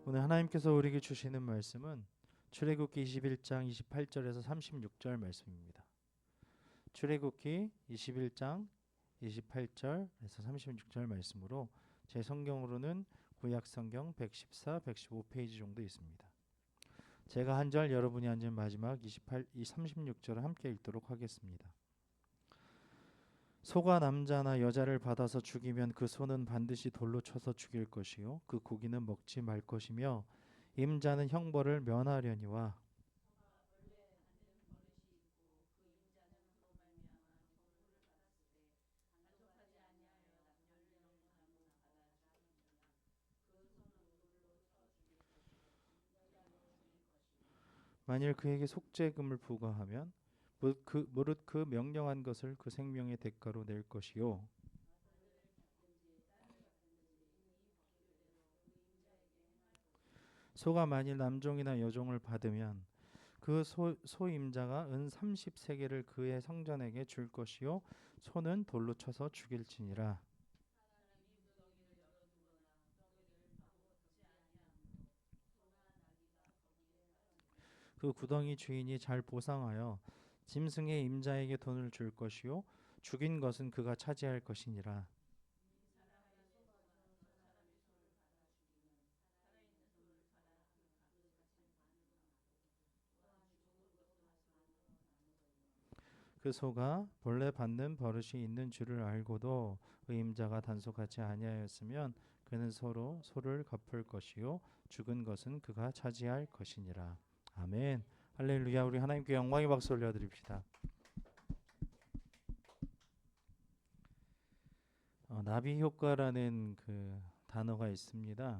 오늘 하나님께서 우리에게 주시는 말씀은 출애굽기 21장 28절에서 36절 말씀입니다. 출애굽기 21장 28절에서 36절 말씀으로 제 성경으로는 구약 성경 114, 115페이지 정도 있습니다. 제가 한 절, 여러분이 한 절, 마지막 36절을 함께 읽도록 하겠습니다. 소가 남자나 여자를 받아서 죽이면 그 소는 반드시 돌로 쳐서 죽일 것이요 그 고기는 먹지 말 것이며 임자는 형벌을 면하려니와. 만일 그에게 속죄금을 부과하면 무릇 그 명령한 것을 그 생명의 대가로 낼 것이요 소가 만일 남종이나 여종을 받으면 그 소임자가 은 30세겔을 그의 성전에게 줄 것이요 소는 돌로 쳐서 죽일지니라. 그 구덩이 주인이 잘 보상하여 짐승의 임자에게 돈을 줄 것이요 죽인 것은 그가 차지할 것이니라. 그 소가 본래 받는 버릇이 있는 줄을 알고도 의임자가 단속하지 아니하였으면 그는 서로 소를 갚을 것이요 죽은 것은 그가 차지할 것이니라. 아멘. 할렐루야. 우리 하나님께 영광의 박수 올려드립시다. 나비 효과라는 그 단어가 있습니다.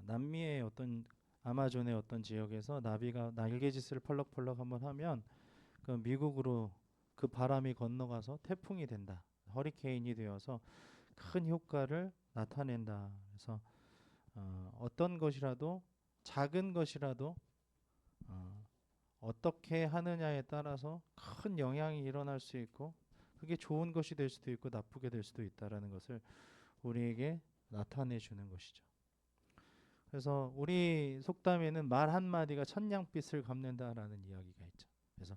남미의 어떤 아마존의 어떤 지역에서 나비가 날개짓을 펄럭펄럭 한번 하면 그 미국으로 그 바람이 건너가서 태풍이 된다. 허리케인이 되어서 큰 효과를 나타낸다. 그래서 어떤 것이라도 작은 것이라도 어떻게 하느냐에 따라서 큰 영향이 일어날 수 있고 그게 좋은 것이 될 수도 있고 나쁘게 될 수도 있다라는 것을 우리에게 나타내 주는 것이죠. 그래서 우리 속담에는 말 한마디가 천냥빚을 갚는다라는 이야기가 있죠. 그래서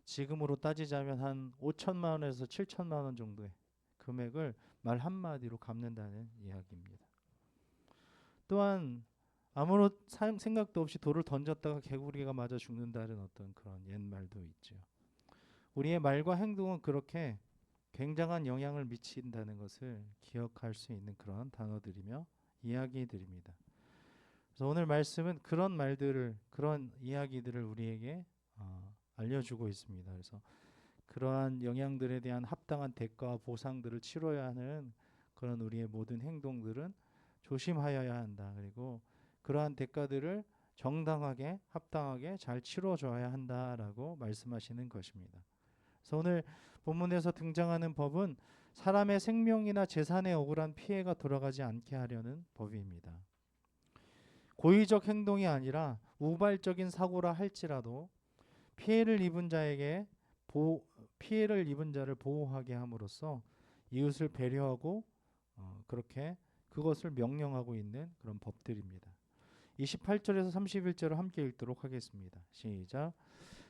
지금으로 따지자면 한 5천만 원에서 7천만 원 정도의 금액을 말 한마디로 갚는다는 이야기입니다. 또한 아무런 생각도 없이 돌을 던졌다가 개구리가 맞아 죽는다는 어떤 그런 옛말도 있죠. 우리의 말과 행동은 그렇게 굉장한 영향을 미친다는 것을 기억할 수 있는 그런 단어들이며 이야기들입니다. 그래서 오늘 말씀은 그런 말들을, 그런 이야기들을 우리에게 알려주고 있습니다. 그래서 그러한 영향들에 대한 합당한 대가와 보상들을 치러야 하는 그런 우리의 모든 행동들은 조심하여야 한다. 그리고 그러한 대가들을 정당하게 합당하게 잘 치러줘야 한다라고 말씀하시는 것입니다. 그래서 오늘 본문에서 등장하는 법은 사람의 생명이나 재산에 억울한 피해가 돌아가지 않게 하려는 법입니다. 고의적 행동이 아니라 우발적인 사고라 할지라도 피해를 입은 자에게 피해를 입은 자를 보호하게 함으로써 이웃을 배려하고 그렇게 그것을 명령하고 있는 그런 법들입니다. 28절에서 31절을 함께 읽도록 하겠습니다. 시작.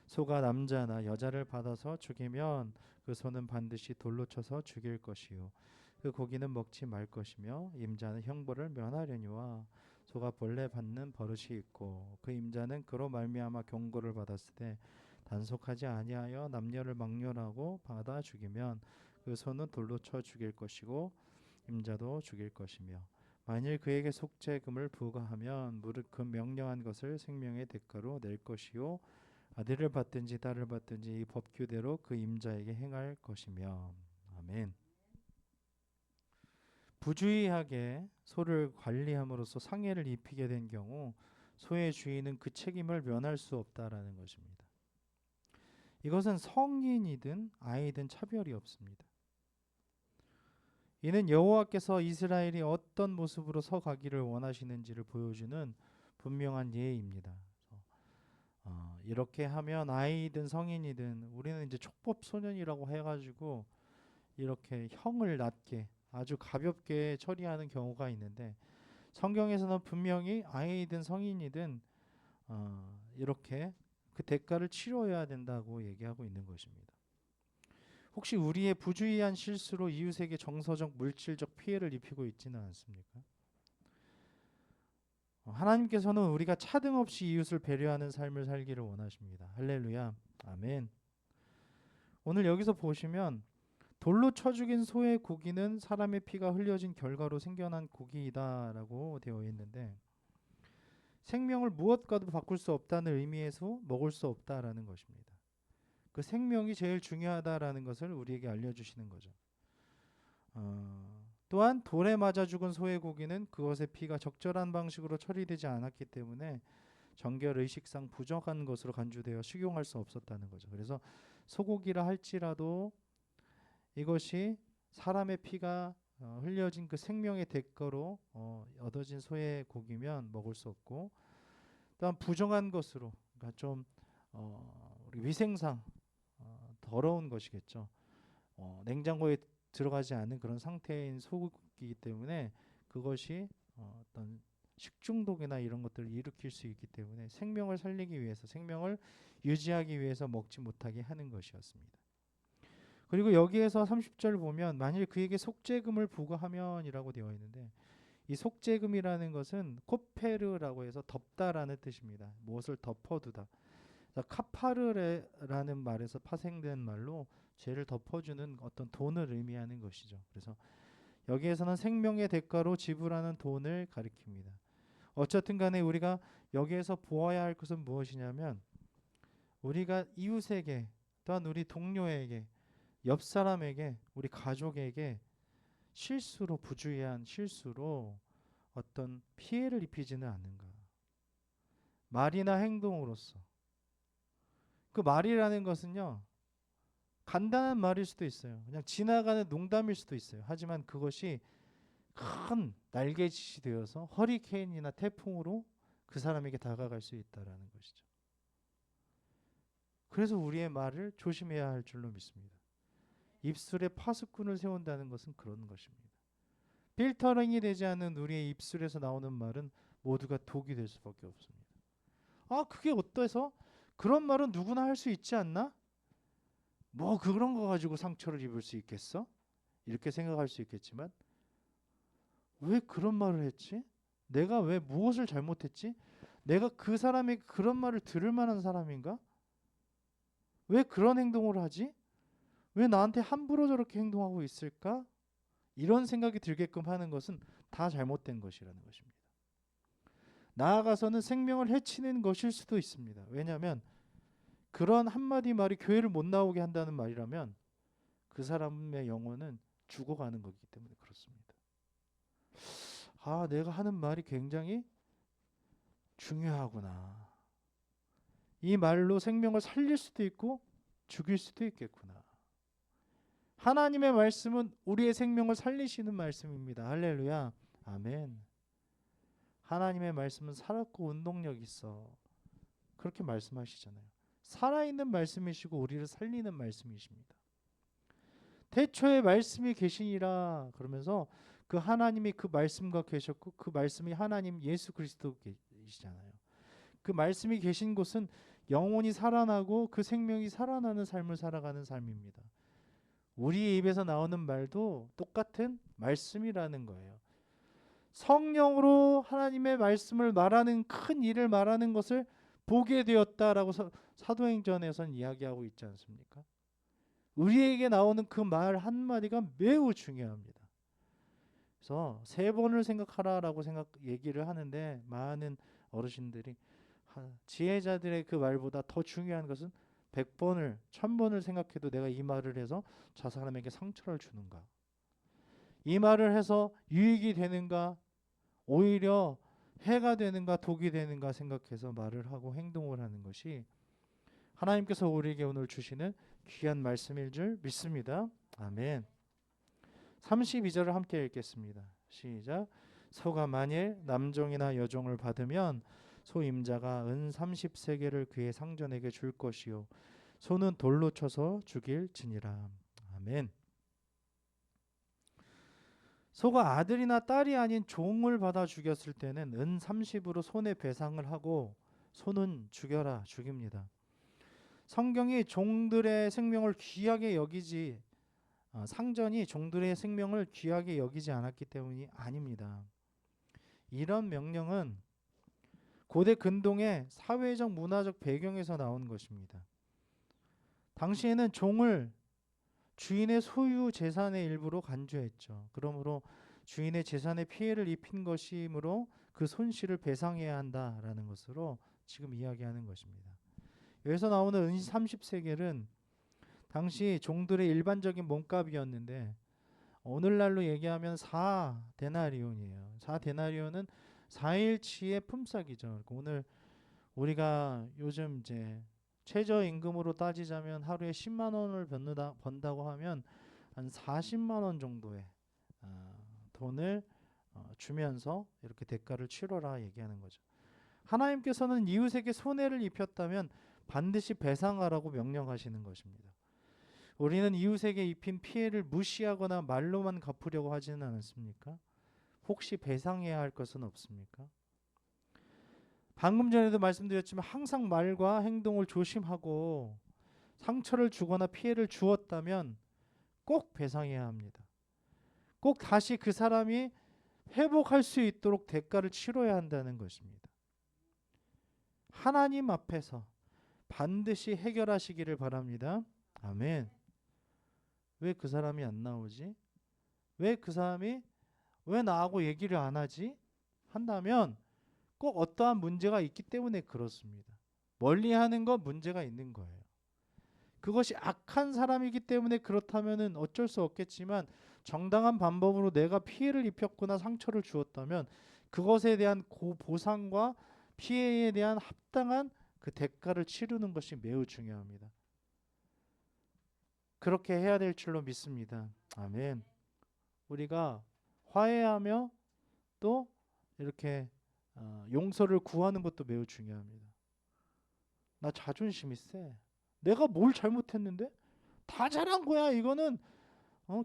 소가 남자나 여자를 받아서 죽이면 그 소는 반드시 돌로 쳐서 죽일 것이요 그 고기는 먹지 말 것이며 임자는 형벌을 면하려니와 소가 본래 받는 버릇이 있고 그 임자는 그로 말미암아 경고를 받았을 때 단속하지 아니하여 남녀를 막론하고 받아 죽이면 그 소는 돌로 쳐 죽일 것이고 임자도 죽일 것이며 만일 그에게 속죄금을 부과하면 무릇 그 명령한 것을 생명의 대가로 낼 것이요 아들을 받든지 딸을 받든지 이 법규대로 그 임자에게 행할 것이며. 아멘. 부주의하게 소를 관리함으로써 상해를 입히게 된 경우 소의 주인은 그 책임을 면할 수 없다라는 것입니다. 이것은 성인이든 아이든 차별이 없습니다. 이는 여호와께서 이스라엘이 어떤 모습으로 서가기를 원하시는지를 보여주는 분명한 예입니다. 이렇게 하면 아이든 성인이든 우리는 이제 촉법 소년이라고 해가지고 이렇게 형을 낮게 아주 가볍게 처리하는 경우가 있는데 성경에서는 분명히 아이든 성인이든 이렇게 그 대가를 치러야 된다고 얘기하고 있는 것입니다. 혹시 우리의 부주의한 실수로 이웃에게 정서적, 물질적 피해를 입히고 있지는 않습니까? 하나님께서는 우리가 차등 없이 이웃을 배려하는 삶을 살기를 원하십니다. 할렐루야. 아멘. 오늘 여기서 보시면 돌로 쳐 죽인 소의 고기는 사람의 피가 흘려진 결과로 생겨난 고기이다라고 되어 있는데, 생명을 무엇과도 바꿀 수 없다는 의미에서 먹을 수 없다라는 것입니다. 그 생명이 제일 중요하다라는 것을 우리에게 알려주시는 거죠. 또한 돌에 맞아 죽은 소의 고기는 그것의 피가 적절한 방식으로 처리되지 않았기 때문에 정결 의식상 부정한 것으로 간주되어 식용할 수 없었다는 거죠. 그래서 소고기라 할지라도 이것이 사람의 피가 흘려진 그 생명의 대가로 얻어진 소의 고기면 먹을 수 없고, 또한 부정한 것으로, 그러니까 좀 우리 위생상 더러운 것이겠죠. 냉장고에 들어가지 않은 그런 상태인 소고기이기 때문에 그것이 어떤 식중독이나 이런 것들을 일으킬 수 있기 때문에 생명을 살리기 위해서, 생명을 유지하기 위해서 먹지 못하게 하는 것이었습니다. 그리고 여기에서 30절 보면 만일 그에게 속죄금을 부과하면이라고 되어 있는데, 이 속죄금이라는 것은 코페르라고 해서 덮다라는 뜻입니다. 무엇을 덮어두다. 카파르라는 말에서 파생된 말로 죄를 덮어주는 어떤 돈을 의미하는 것이죠. 그래서 여기에서는 생명의 대가로 지불하는 돈을 가리킵니다. 어쨌든 간에 우리가 여기에서 보아야 할 것은 무엇이냐면, 우리가 이웃에게, 또한 우리 동료에게, 옆 사람에게, 우리 가족에게 실수로, 부주의한 실수로 어떤 피해를 입히지는 않는가. 말이나 행동으로서. 그 말이라는 것은요, 간단한 말일 수도 있어요. 그냥 지나가는 농담일 수도 있어요. 하지만 그것이 큰 날개짓이 되어서 허리케인이나 태풍으로 그 사람에게 다가갈 수 있다라는 것이죠. 그래서 우리의 말을 조심해야 할 줄로 믿습니다. 입술에 파수꾼을 세운다는 것은 그런 것입니다. 필터링이 되지 않는 우리의 입술에서 나오는 말은 모두가 독이 될 수밖에 없습니다. 그게 어때서? 그런 말은 누구나 할 수 있지 않나? 뭐 그런 거 가지고 상처를 입을 수 있겠어? 이렇게 생각할 수 있겠지만, 왜 그런 말을 했지? 내가 왜 무엇을 잘못했지? 내가 그 사람에게 그런 말을 들을 만한 사람인가? 왜 그런 행동을 하지? 왜 나한테 함부로 저렇게 행동하고 있을까? 이런 생각이 들게끔 하는 것은 다 잘못된 것이라는 것입니다. 나아가서는 생명을 해치는 것일 수도 있습니다. 왜냐하면 그런 한마디 말이 교회를 못 나오게 한다는 말이라면 그 사람의 영혼은 죽어가는 거기 때문에 그렇습니다. 내가 하는 말이 굉장히 중요하구나. 이 말로 생명을 살릴 수도 있고 죽일 수도 있겠구나. 하나님의 말씀은 우리의 생명을 살리시는 말씀입니다. 할렐루야. 아멘. 하나님의 말씀은 살았고 운동력 있어. 그렇게 말씀하시잖아요. 살아있는 말씀이시고 우리를 살리는 말씀이십니다. 태초에 말씀이 계시니라 그러면서 그 하나님이 그 말씀과 계셨고 그 말씀이 하나님 예수 그리스도이시잖아요. 그 말씀이 계신 곳은 영혼이 살아나고 그 생명이 살아나는 삶을 살아가는 삶입니다. 우리 입에서 나오는 말도 똑같은 말씀이라는 거예요. 성령으로 하나님의 말씀을 말하는, 큰 일을 말하는 것을 보게 되었다라고 사도행전에서는 이야기하고 있지 않습니까? 우리에게 나오는 그 말 한마디가 매우 중요합니다. 그래서 3번을 생각하라라고 얘기를 하는데, 많은 어르신들이 지혜자들의 그 말보다 더 중요한 것은 100번을 1000번을 생각해도 내가 이 말을 해서 저 사람에게 상처를 주는가, 이 말을 해서 유익이 되는가, 오히려 해가 되는가, 독이 되는가 생각해서 말을 하고 행동을 하는 것이 하나님께서 우리에게 오늘 주시는 귀한 말씀일 줄 믿습니다. 아멘. 32절을 함께 읽겠습니다. 시작. 소가 만일 남종이나 여종을 받으면 소 임자가 은 30세겔을 그의 상전에게 줄 것이요 소는 돌로 쳐서 죽일지니라. 아멘. 소가 아들이나 딸이 아닌 종을 받아 죽였을 때는 은 30으로 손해 배상을 하고 소는 죽입니다. 성경이 종들의 생명을 귀하게 여기지 상전이 종들의 생명을 귀하게 여기지 않았기 때문이 아닙니다. 이런 명령은 고대 근동의 사회적 문화적 배경에서 나온 것입니다. 당시에는 종을 주인의 소유 재산의 일부로 간주했죠. 그러므로 주인의 재산에 피해를 입힌 것이므로 그 손실을 배상해야 한다라는 것으로 지금 이야기하는 것입니다. 여기서 나오는 은 30세겔은 당시 종들의 일반적인 몸값이었는데 오늘날로 얘기하면 4데나리온이에요. 4데나리온은 4일치의 품삯이죠. 오늘 우리가 요즘 이제 최저임금으로 따지자면 하루에 10만 원을 번다고 하면 한 40만 원 정도의 돈을 주면서 이렇게 대가를 치러라 얘기하는 거죠. 하나님께서는 이웃에게 손해를 입혔다면 반드시 배상하라고 명령하시는 것입니다. 우리는 이웃에게 입힌 피해를 무시하거나 말로만 갚으려고 하지는 않습니까? 혹시 배상해야 할 것은 없습니까? 방금 전에도 말씀드렸지만 항상 말과 행동을 조심하고 상처를 주거나 피해를 주었다면 꼭 배상해야 합니다. 꼭 다시 그 사람이 회복할 수 있도록 대가를 치러야 한다는 것입니다. 하나님 앞에서 반드시 해결하시기를 바랍니다. 아멘. 왜 그 사람이 안 나오지? 왜 그 사람이 왜 나하고 얘기를 안 하지? 한다면 꼭 어떠한 문제가 있기 때문에 그렇습니다. 멀리하는 건 문제가 있는 거예요. 그것이 악한 사람이기 때문에 그렇다면은 어쩔 수 없겠지만 정당한 방법으로 내가 피해를 입혔거나 상처를 주었다면 그것에 대한 보상과 피해에 대한 합당한 그 대가를 치르는 것이 매우 중요합니다. 그렇게 해야 될 줄로 믿습니다. 아멘. 우리가 화해하며 또 이렇게 용서를 구하는 것도 매우 중요합니다. 나 자존심이 세. 내가 뭘 잘못했는데? 다 잘한 거야. 이거는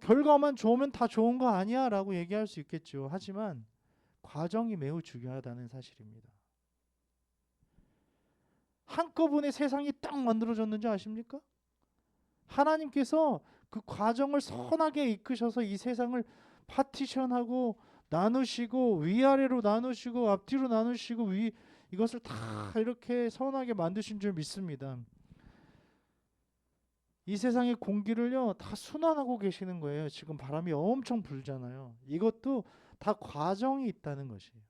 결과만 좋으면 다 좋은 거 아니야 라고 얘기할 수 있겠죠. 하지만 과정이 매우 중요하다는 사실입니다. 한꺼번에 세상이 딱 만들어졌는지 아십니까? 하나님께서 그 과정을 선하게 이끄셔서 이 세상을 파티션하고 나누시고 위아래로 나누시고 앞뒤로 나누시고 이것을 다 이렇게 선하게 만드신 줄 믿습니다. 이 세상의 공기를요 다 순환하고 계시는 거예요. 지금 바람이 엄청 불잖아요. 이것도 다 과정이 있다는 것이에요.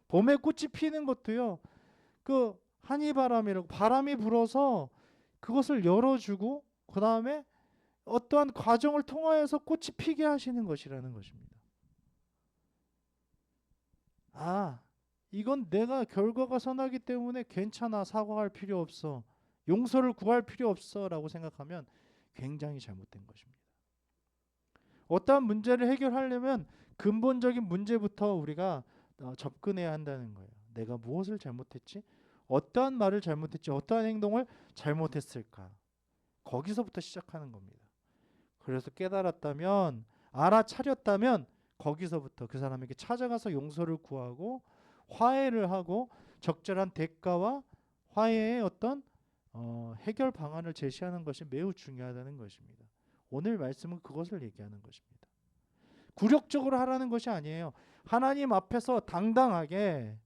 봄에 꽃이 피는 것도요 그 한이바람이라고 바람이 불어서 그것을 열어주고 그 다음에 어떠한 과정을 통하여서 꽃이 피게 하시는 것이라는 것입니다. 이건 내가 결과가 선하기 때문에 괜찮아, 사과할 필요 없어, 용서를 구할 필요 없어 라고 생각하면 굉장히 잘못된 것입니다. 어떠한 문제를 해결하려면 근본적인 문제부터 우리가 접근해야 한다는 거예요. 내가 무엇을 잘못했지? 어떠한 말을 잘못했지? 어떠한 행동을 잘못했을까? 거기서부터 시작하는 겁니다. 그래서 깨달았다면, 알아차렸다면 거기서부터 그 사람에게 찾아가서 용서를 구하고 화해를 하고 적절한 대가와 화해의 어떤 해결 방안을 제시하는 것이 매우 중요하다는 것입니다. 오늘 말씀은 그것을 얘기하는 것입니다. 굴욕적으로 하라는 것이 아니에요. 하나님 앞에서 당당하게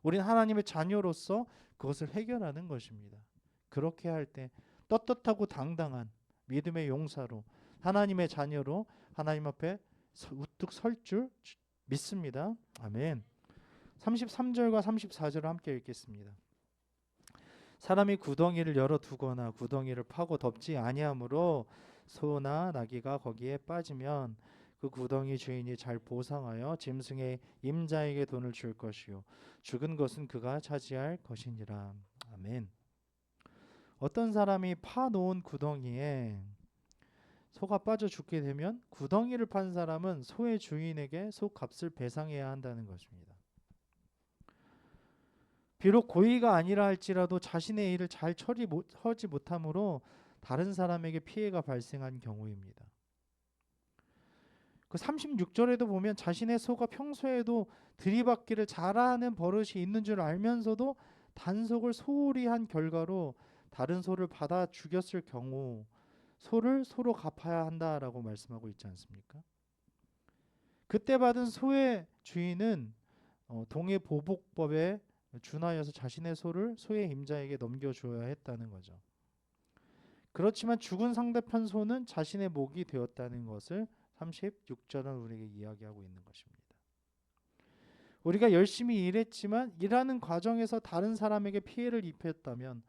우린 하나님의 자녀로서 그것을 해결하는 것입니다. 그렇게 할 때 떳떳하고 당당한 믿음의 용사로 하나님의 자녀로 하나님 앞에 우뚝 설 줄 믿습니다. 아멘. 33절과 34절을 함께 읽겠습니다. 사람이 구덩이를 열어두거나 구덩이를 파고 덮지 아니하므로 소나 나귀가 거기에 빠지면 그 구덩이 주인이 잘 보상하여 짐승의 임자에게 돈을 줄 것이요 죽은 것은 그가 차지할 것이니라. 아멘. 어떤 사람이 파놓은 구덩이에 소가 빠져 죽게 되면 구덩이를 판 사람은 소의 주인에게 소 값을 배상해야 한다는 것입니다. 비록 고의가 아니라 할지라도 자신의 일을 잘 처리하지 못함으로 다른 사람에게 피해가 발생한 경우입니다. 그 36절에도 보면 자신의 소가 평소에도 들이받기를 잘하는 버릇이 있는 줄 알면서도 단속을 소홀히 한 결과로 다른 소를 받아 죽였을 경우 소를 소로 갚아야 한다라고 말씀하고 있지 않습니까? 그때 받은 소의 주인은 동해 보복법에 준하여서 자신의 소를 소의 임자에게 넘겨줘야 했다는 거죠. 그렇지만 죽은 상대편 소는 자신의 목이 되었다는 것을 36절은 우리에게 이야기하고 있는 것입니다. 우리가 열심히 일했지만 일하는 과정에서 다른 사람에게 피해를 입혔다면,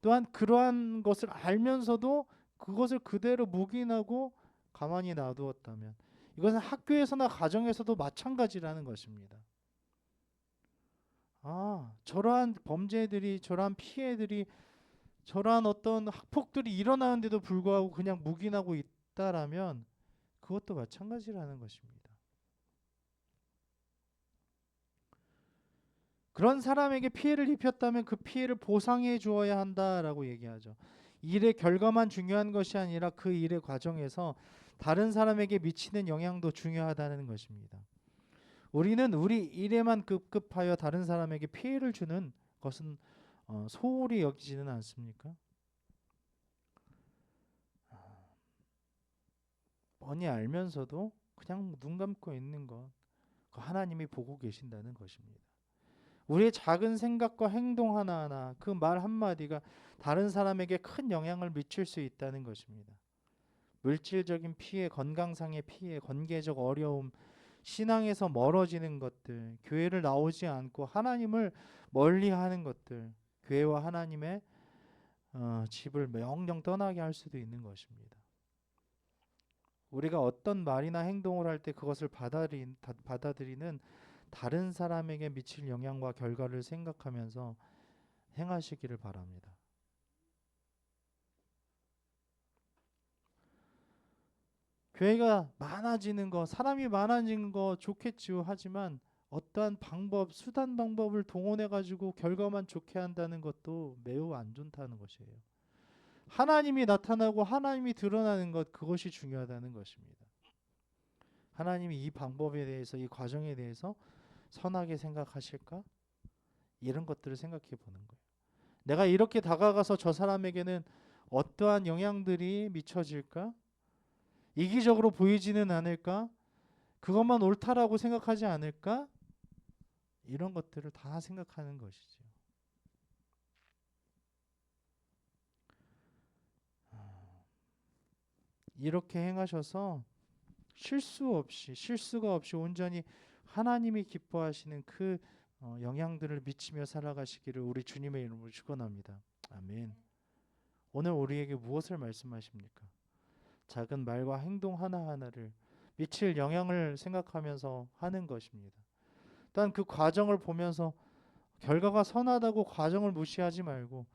또한 그러한 것을 알면서도 그것을 그대로 묵인하고 가만히 놔두었다면, 이것은 학교에서나 가정에서도 마찬가지라는 것입니다. 저러한 범죄들이, 저러한 피해들이, 저러한 어떤 학폭들이 일어나는데도 불구하고 그냥 묵인하고 있다라면 그것도 마찬가지라는 것입니다. 그런 사람에게 피해를 입혔다면 그 피해를 보상해 주어야 한다라고 얘기하죠. 일의 결과만 중요한 것이 아니라 그 일의 과정에서 다른 사람에게 미치는 영향도 중요하다는 것입니다. 우리는 우리 일에만 급급하여 다른 사람에게 피해를 주는 것은 소홀히 여기지는 않습니까? 뻔히 알면서도 그냥 눈 감고 있는 것, 그 하나님이 보고 계신다는 것입니다. 우리의 작은 생각과 행동 하나하나, 그 말 한마디가 다른 사람에게 큰 영향을 미칠 수 있다는 것입니다. 물질적인 피해, 건강상의 피해, 관계적 어려움, 신앙에서 멀어지는 것들, 교회를 나오지 않고 하나님을 멀리하는 것들, 교회와 하나님의 집을 영영 떠나게 할 수도 있는 것입니다. 우리가 어떤 말이나 행동을 할 때 그것을 받아들이는 다른 사람에게 미칠 영향과 결과를 생각하면서 행하시기를 바랍니다. 교회가 많아지는 거, 사람이 많아지는 거 좋겠지요. 하지만 어떠한 방법, 수단 방법을 동원해 가지고 결과만 좋게 한다는 것도 매우 안 좋다는 것이에요. 하나님이 나타나고 하나님이 드러나는 것, 그것이 중요하다는 것입니다. 하나님이 이 방법에 대해서, 이 과정에 대해서 선하게 생각하실까? 이런 것들을 생각해 보는 거예요. 내가 이렇게 다가가서 저 사람에게는 어떠한 영향들이 미쳐질까? 이기적으로 보이지는 않을까? 그것만 옳다라고 생각하지 않을까? 이런 것들을 다 생각하는 것이죠. 이렇게 행하셔서 실수가 없이 온전히 하나님이 기뻐하시는 그 영향들을 미치며 살아가시기를 우리 주님의 이름으로 축원합니다. 아멘. 오늘 우리에게 무엇을 말씀하십니까? 작은 말과 행동 하나하나를 미칠 영향을 생각하면서 하는 것입니다. 또한 그 과정을 보면서 결과가 선하다고 과정을 무시하지 말고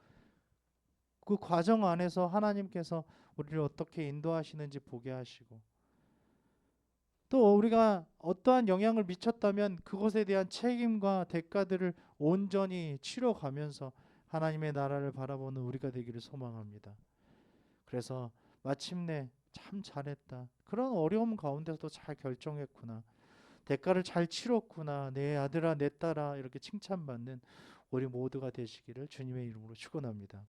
그 과정 안에서 하나님께서 우리를 어떻게 인도하시는지 보게 하시고, 또 우리가 어떠한 영향을 미쳤다면 그것에 대한 책임과 대가들을 온전히 치러가면서 하나님의 나라를 바라보는 우리가 되기를 소망합니다. 그래서 마침내 참 잘했다, 그런 어려움 가운데서도 잘 결정했구나, 대가를 잘 치렀구나, 내 아들아 내 딸아, 이렇게 칭찬받는 우리 모두가 되시기를 주님의 이름으로 축원합니다.